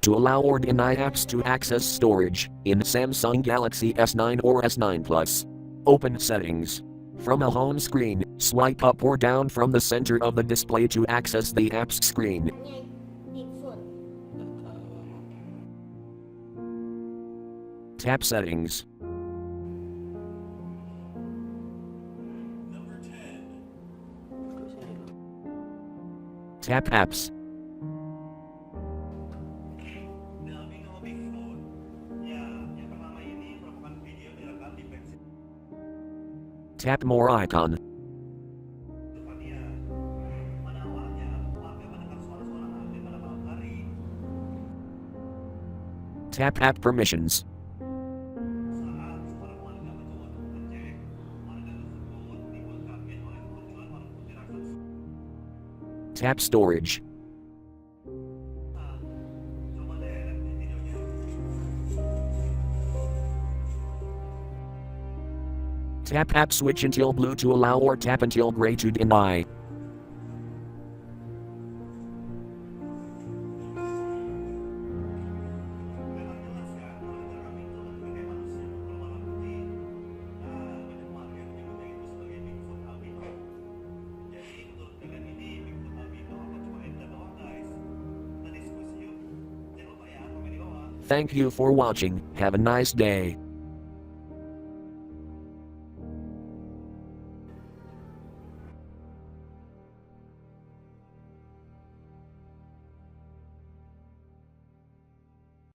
To allow or deny apps to access storage in Samsung Galaxy S9 or S9 Plus. Open Settings. From a home screen, swipe up or down from the center of the display to access the apps screen. Tap Settings. Tap Apps. Tap More icon. Tap App Permissions. Tap Storage. Tap App Switch until blue to allow or tap until gray to deny. Thank you for watching. Have a nice day.